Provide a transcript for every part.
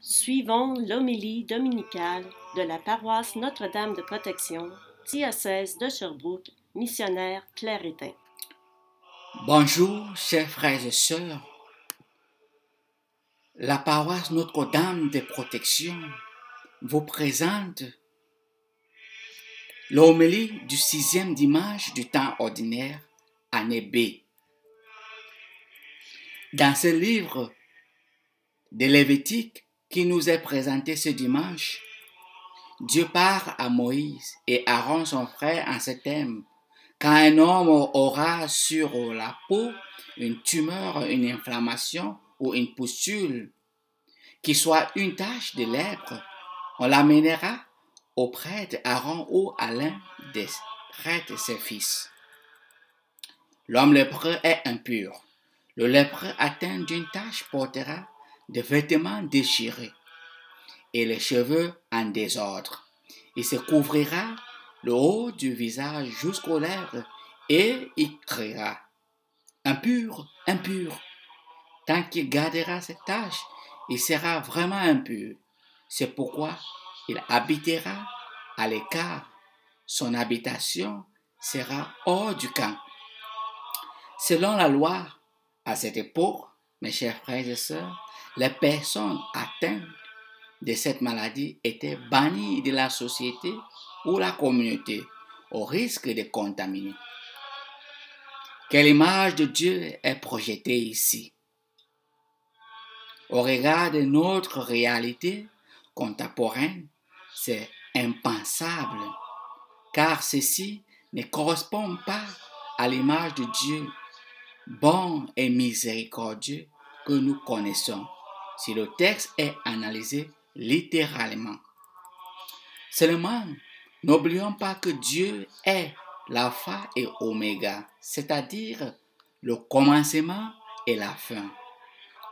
Suivons l'homélie dominicale de la paroisse Notre-Dame de Protection, diocèse de Sherbrooke, missionnaire clairetain. Bonjour, chers frères et sœurs. La paroisse Notre-Dame de Protection vous présente l'homélie du 6e dimanche du temps ordinaire, année B. Dans ce livre de Lévitique qui nous est présenté ce dimanche, Dieu parle à Moïse et Aaron son frère en ces termes. Quand un homme aura sur la peau une tumeur, une inflammation ou une pustule, qui soit une tache de lèpre, on l'amènera auprès d'Aaron ou à l'un des prêtres ses fils. L'homme lépreux est impur. Le lépreux atteint d'une tache portera des vêtements déchirés et les cheveux en désordre. Il se couvrira le haut du visage jusqu'aux lèvres et il criera « Impur, impur ». Tant qu'il gardera cette tâche, il sera vraiment impur. C'est pourquoi il habitera à l'écart. Son habitation sera hors du camp. Selon la loi, à cette époque, mes chers frères et sœurs, les personnes atteintes de cette maladie étaient bannies de la société ou la communauté au risque de contaminer. Quelle image de Dieu est projetée ici? Au regard de notre réalité contemporaine, c'est impensable, car ceci ne correspond pas à l'image de Dieu bon et miséricordieux que nous connaissons, si le texte est analysé littéralement. Seulement, n'oublions pas que Dieu est l'alpha et oméga, c'est-à-dire le commencement et la fin.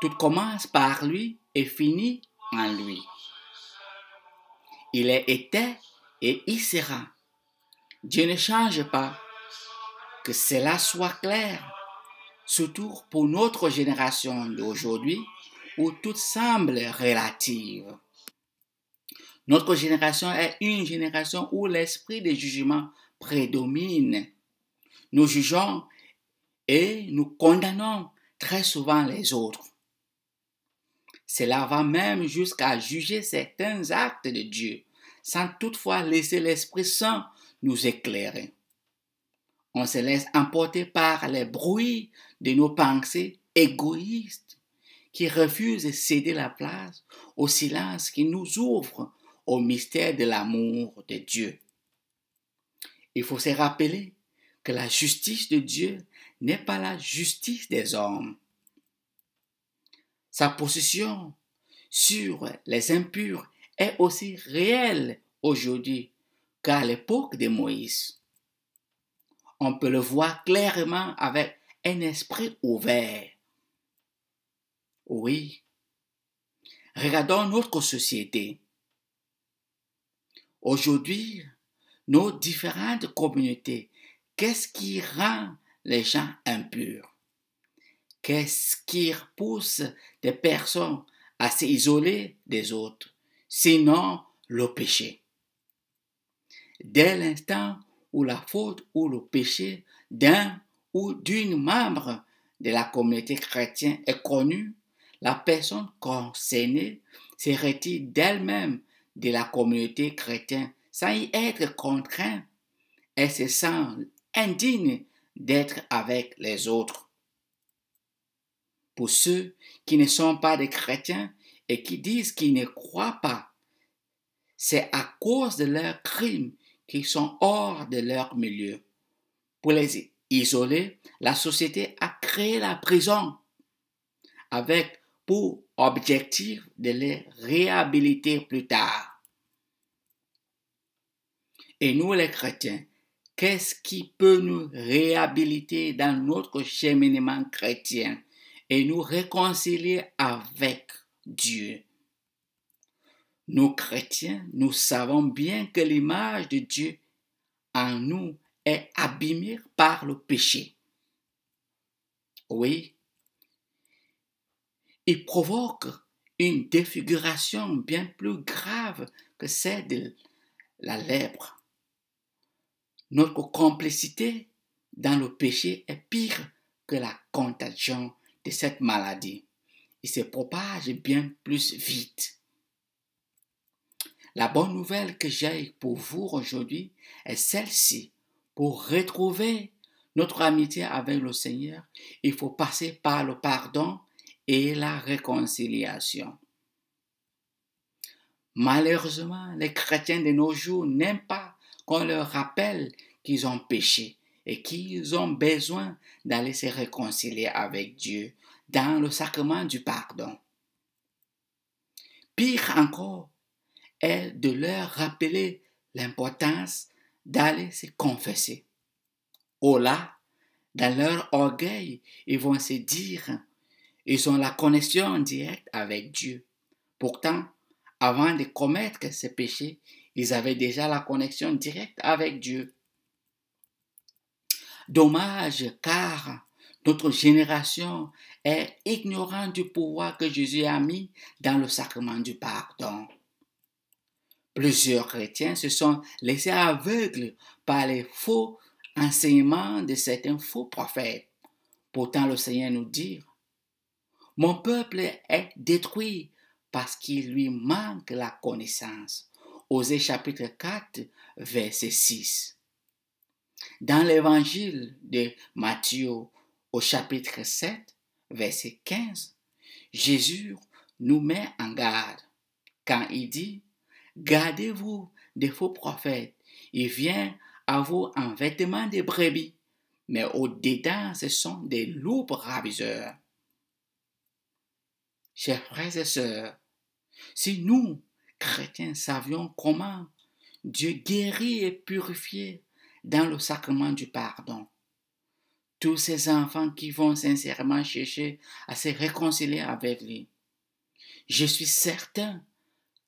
Tout commence par lui et finit en lui. Il était et il sera. Dieu ne change pas. Que cela soit clair, surtout pour notre génération d'aujourd'hui où tout semble relative. Notre génération est une génération où l'esprit de jugement prédomine. Nous jugeons et nous condamnons très souvent les autres. Cela va même jusqu'à juger certains actes de Dieu, sans toutefois laisser l'Esprit Saint nous éclairer. On se laisse emporter par les bruits de nos pensées égoïstes qui refusent de céder la place au silence qui nous ouvre au mystère de l'amour de Dieu. Il faut se rappeler que la justice de Dieu n'est pas la justice des hommes. Sa position sur les impurs est aussi réelle aujourd'hui qu'à l'époque de Moïse. On peut le voir clairement avec un esprit ouvert. Oui, regardons notre société. Aujourd'hui, nos différentes communautés, qu'est-ce qui rend les gens impurs? Qu'est-ce qui pousse des personnes à s'isoler des autres, sinon le péché? Dès l'instant où la faute ou le péché d'un ou d'une membre de la communauté chrétienne est connu, la personne concernée se retire d'elle-même de la communauté chrétienne sans y être contrainte. Elle se sent indigne d'être avec les autres. Pour ceux qui ne sont pas des chrétiens et qui disent qu'ils ne croient pas, c'est à cause de leurs crimes qu'ils sont hors de leur milieu. Pour les isoler, la société a créé la prison avec pour objectif de les réhabiliter plus tard. Et nous les chrétiens, qu'est-ce qui peut nous réhabiliter dans notre cheminement chrétien et nous réconcilier avec Dieu? Nous chrétiens, nous savons bien que l'image de Dieu en nous est abîmée par le péché. Oui, il provoque une défiguration bien plus grave que celle de la lèpre. Notre complicité dans le péché est pire que la contagion de cette maladie. Il se propage bien plus vite. La bonne nouvelle que j'ai pour vous aujourd'hui est celle-ci. Pour retrouver notre amitié avec le Seigneur, il faut passer par le pardon et la réconciliation. Malheureusement, les chrétiens de nos jours n'aiment pas qu'on leur rappelle qu'ils ont péché et qu'ils ont besoin d'aller se réconcilier avec Dieu dans le sacrement du pardon. Pire encore est de leur rappeler l'importance d'aller se confesser. Oh là, dans leur orgueil, ils vont se dire, ils ont la connexion directe avec Dieu. Pourtant, avant de commettre ces péchés, ils avaient déjà la connexion directe avec Dieu. Dommage, car notre génération est ignorante du pouvoir que Jésus a mis dans le sacrement du pardon. Plusieurs chrétiens se sont laissés aveugles par les faux enseignements de certains faux prophètes. Pourtant, le Seigneur nous dit, « Mon peuple est détruit parce qu'il lui manque la connaissance. » Osée chapitre 4, verset 6. Dans l'évangile de Matthieu, au chapitre 7, verset 15, Jésus nous met en garde quand il dit, « Gardez-vous des faux prophètes, il vient à vous en vêtements de brebis, mais au-dedans ce sont des loups ravisseurs. » Chers frères et sœurs, si nous, chrétiens, savions comment Dieu guérit et purifie dans le sacrement du pardon, tous ces enfants qui vont sincèrement chercher à se réconcilier avec lui, je suis certain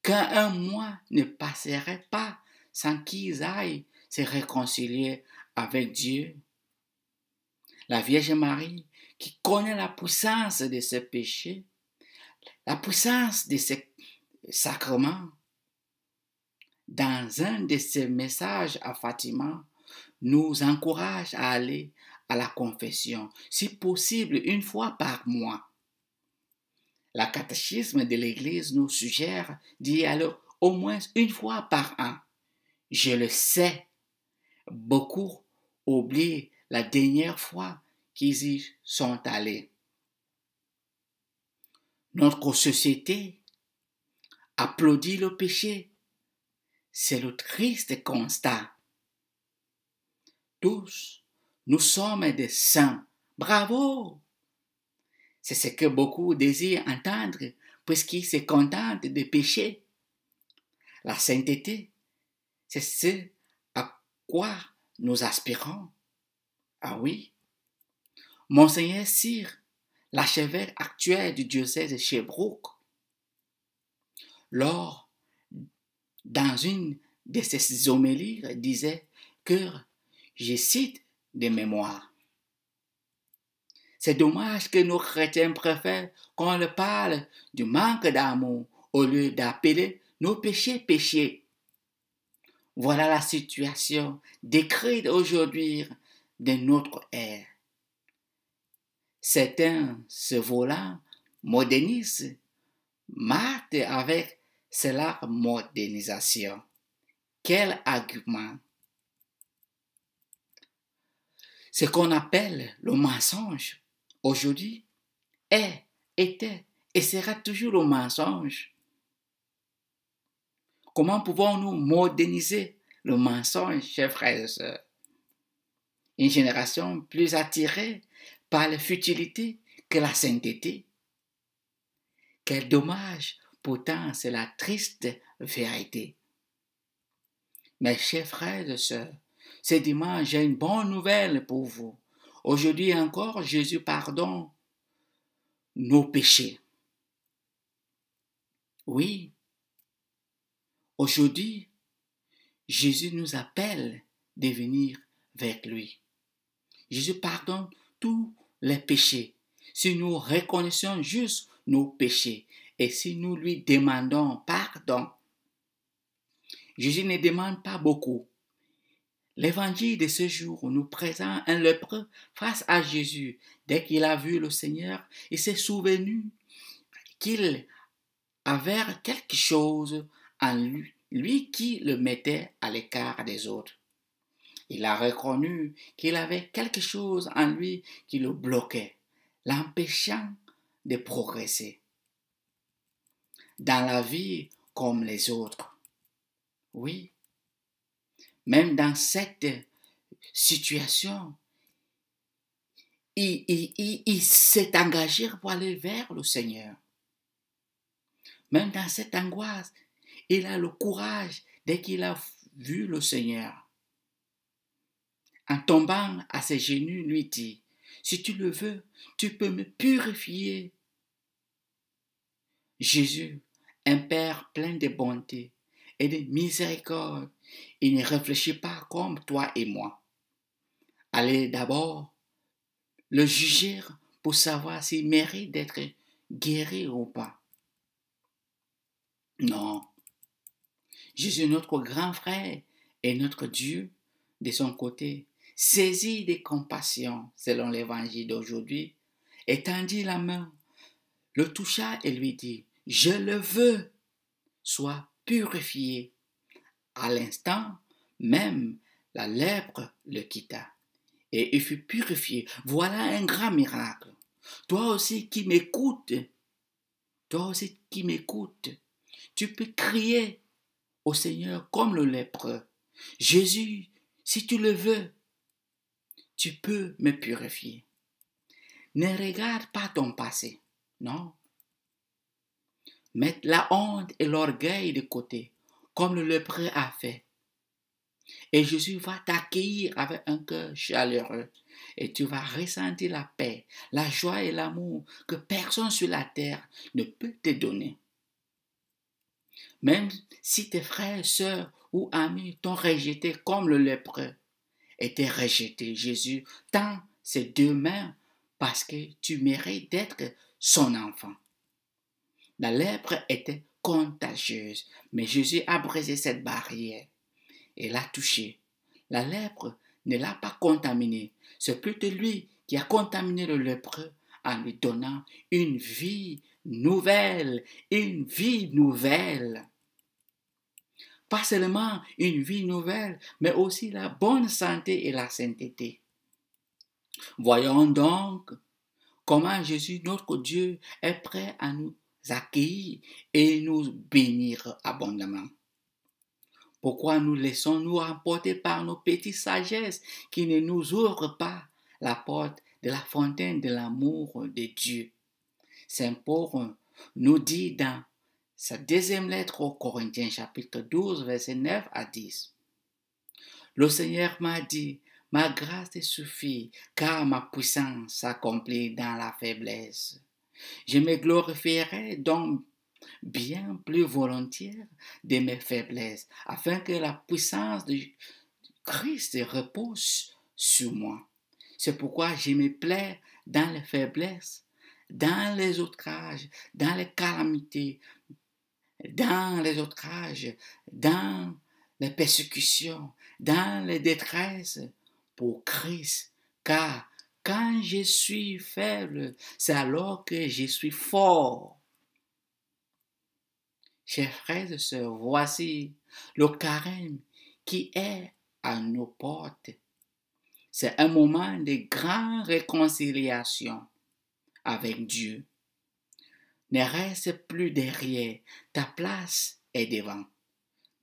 qu'un mois ne passerait pas sans qu'ils aillent se réconcilier avec Dieu. La Vierge Marie, qui connaît la puissance de ce péché, la puissance de ce sacrement, dans un de ses messages à Fatima, nous encourage à aller à la confession, si possible une fois par mois. La catéchisme de l'Église nous suggère d'y aller au moins une fois par an. Je le sais, beaucoup oublient la dernière fois qu'ils y sont allés. Notre société applaudit le péché. C'est le triste constat. Tous, nous sommes des saints. Bravo! C'est ce que beaucoup désirent entendre puisqu'ils se contentent de pécher. La sainteté, c'est ce à quoi nous aspirons. Ah oui. Monseigneur Cyr, l'archevêque actuel du diocèse de Sherbrooke, dans une de ses homélies, disait que, je cite de mémoire, c'est dommage que nos chrétiens préfèrent qu'on leur parle du manque d'amour au lieu d'appeler nos péchés péchés. Voilà la situation décrite aujourd'hui de notre ère. Certains se voulant modernistes matent avec cela modernisation. Quel argument! Ce qu'on appelle le mensonge aujourd'hui est, était et sera toujours le mensonge. Comment pouvons-nous moderniser le mensonge, chers frères et sœurs? Une génération plus attirée par la futilité que la sainteté. Quel dommage, pourtant c'est la triste vérité. Mes chers frères et sœurs, ce dimanche, j'ai une bonne nouvelle pour vous. Aujourd'hui encore, Jésus pardonne nos péchés. Oui, aujourd'hui, Jésus nous appelle de venir vers lui. Jésus pardonne tous les péchés. Si nous reconnaissons juste nos péchés et si nous lui demandons pardon, Jésus ne demande pas beaucoup. L'évangile de ce jour nous présente un lépreux face à Jésus. Dès qu'il a vu le Seigneur, il s'est souvenu qu'il avait quelque chose en lui, lui qui le mettait à l'écart des autres. Il a reconnu qu'il avait quelque chose en lui qui le bloquait, l'empêchant de progresser dans la vie comme les autres. Oui, même dans cette situation, il s'est engagé pour aller vers le Seigneur. Même dans cette angoisse, il a le courage, dès qu'il a vu le Seigneur, en tombant à ses genoux, lui dit, si tu le veux, tu peux me purifier. Jésus, un Père plein de bonté et de miséricorde, il ne réfléchit pas comme toi et moi. Allez d'abord le juger pour savoir s'il mérite d'être guéri ou pas. Non. Jésus, notre grand frère et notre Dieu, de son côté, saisi de compassion, selon l'évangile d'aujourd'hui, étendit la main, le toucha et lui dit, « Je le veux, sois purifié. » À l'instant même, la lèpre le quitta et il fut purifié. Voilà un grand miracle. Toi aussi qui m'écoutes, tu peux crier au Seigneur comme le lépreux. Jésus, si tu le veux, tu peux me purifier. Ne regarde pas ton passé, non. Mets la honte et l'orgueil de côté, comme le lépreux a fait. Et Jésus va t'accueillir avec un cœur chaleureux. Et tu vas ressentir la paix, la joie et l'amour que personne sur la terre ne peut te donner. Même si tes frères, sœurs ou amis t'ont rejeté comme le lépreux, et t'es rejeté, Jésus tend ses deux mains parce que tu mérites d'être son enfant. La lèpre était contagieuse, mais Jésus a brisé cette barrière et l'a touché. La lèpre ne l'a pas contaminé, c'est plutôt lui qui a contaminé le lépreux en lui donnant une vie nouvelle, une vie nouvelle. Pas seulement une vie nouvelle, mais aussi la bonne santé et la sainteté. Voyons donc comment Jésus, notre Dieu, est prêt à nous accueillir et nous bénir abondamment. Pourquoi nous laissons-nous emporter par nos petites sagesses qui ne nous ouvrent pas la porte de la fontaine de l'amour de Dieu? Saint Paul nous dit dans sa deuxième lettre aux Corinthiens, chapitre 12, versets 9 à 10. Le Seigneur m'a dit, ma grâce te suffit, car ma puissance s'accomplit dans la faiblesse. Je me glorifierai donc bien plus volontiers de mes faiblesses, afin que la puissance de Christ repose sur moi. C'est pourquoi je me plais dans les faiblesses, dans les outrages, dans les calamités, dans les persécutions, dans les détresses, pour Christ, car quand je suis faible, c'est alors que je suis fort. Chers frères et sœurs, voici le carême qui est à nos portes. C'est un moment de grande réconciliation avec Dieu. Ne reste plus derrière, ta place est devant.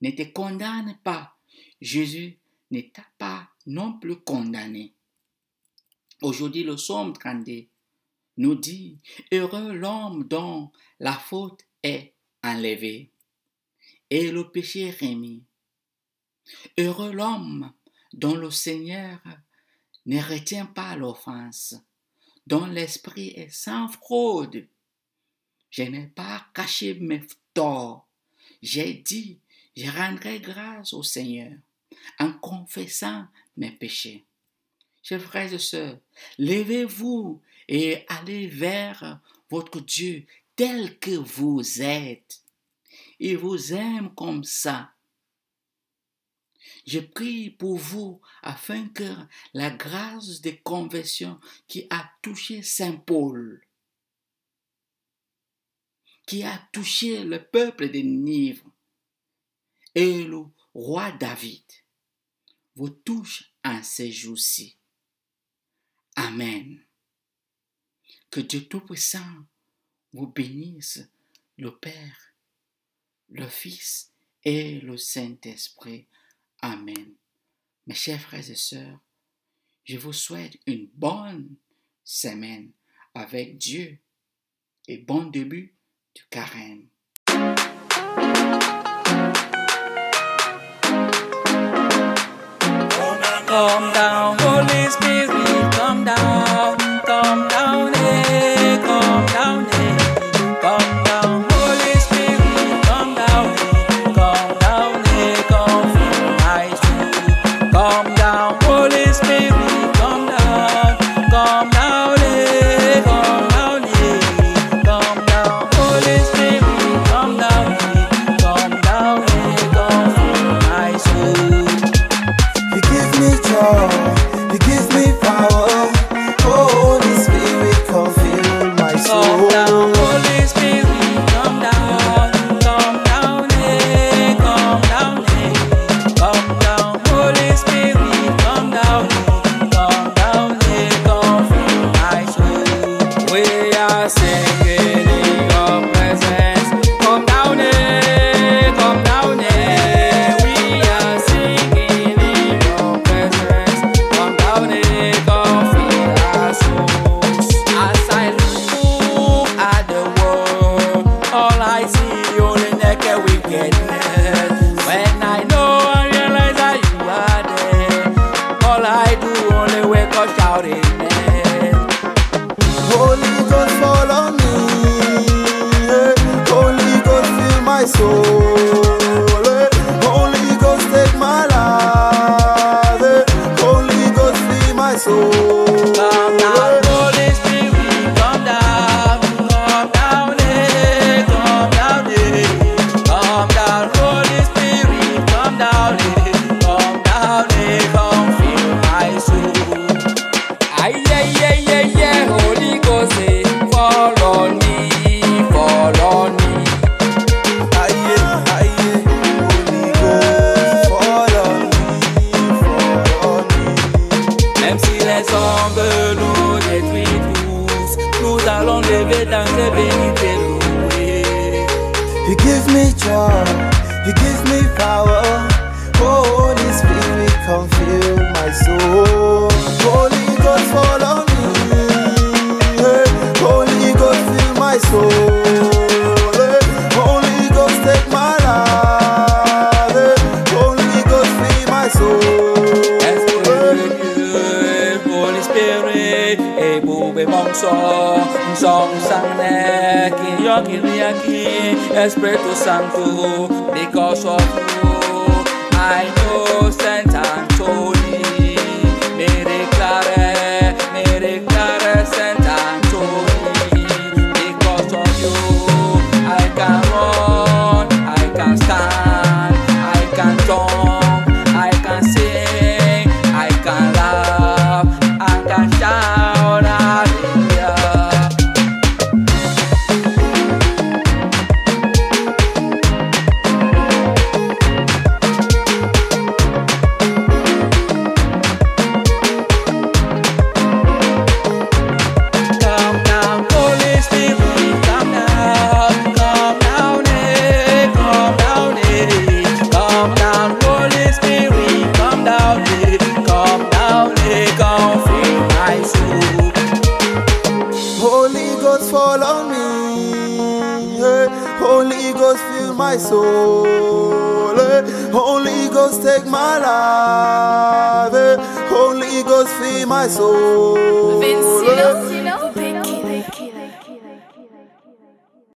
Ne te condamne pas, Jésus ne t'a pas non plus condamné. Aujourd'hui, le psaume 32 nous dit, heureux l'homme dont la faute est enlevée et le péché remis. Heureux l'homme dont le Seigneur ne retient pas l'offense, dont l'esprit est sans fraude. Je n'ai pas caché mes torts. J'ai dit, je rendrai grâce au Seigneur en confessant mes péchés. Chers frères et sœurs, levez-vous et allez vers votre Dieu tel que vous êtes. Il vous aime comme ça. Je prie pour vous afin que la grâce de conversion qui a touché Saint Paul, qui a touché le peuple de Nive et le roi David, vous touche en ces jours-ci. Amen. Que Dieu Tout-Puissant vous bénisse, le Père, le Fils et le Saint-Esprit. Amen. Mes chers frères et sœurs, je vous souhaite une bonne semaine avec Dieu et bon début du carême. Come down, Holy Spirit, come down, eh, come down, eh, come down, Holy Spirit, come down, eh, come fill my soul. Come down, Holy Spirit, come down, eh, come down, Holy Spirit, come down, eh, come fill my soul. You give me joy, you give me power. Holy Spirit, come fill my soul. Come down, Holy Spirit, come down, eh, come down, Holy Spirit, come down, eh, come fill my soul. We are singing in your presence. Come down, eh, we are singing in your presence. Come down, eh, come fill our souls. As I look at the world, all I see only naked wickedness. When I know and realize that you are there, all I do only wake up shouting. Holy Ghost, fall on me. Holy Ghost, fill my soul. Holy Ghost, take my life. Holy Ghost, fill my soul. Come down, Holy Spirit, come down, eh, come down, eh, come down, Holy Spirit, come down, eh, come fill my soul. Aye, Holy Ghost, eh, fall on me, fall on me. Aye, aye, Holy Ghost, fall on me, fall on me. Même si les hommes nous détruisent tous, nous allons lever dans les bénis et louer. You give me joy, you give me power. Holy Spirit, come fill my soul. Holy Ghost, fall on me. Holy Ghost, fill my soul. Holy Ghost, take my life. Holy Ghost, fill my soul. Esprit de Dieu, Holy Spirit, et boube mon son sang qui yaki, Espiritu Santo, because of you, I know Saint Anthony, me declare Saint Anthony, because of you, I can run, I can stand, I can jump, I can sing, I can laugh, I can shout, hallelujah. Come down, Holy Spirit, come down, eh, come down, eh, come down, Holy Spirit, come down, eh, come fill my soul. Holy Ghost, fall on me. Holy Ghost, fill my soul. Holy Ghost, take my life. Holy Ghost, fill my soul.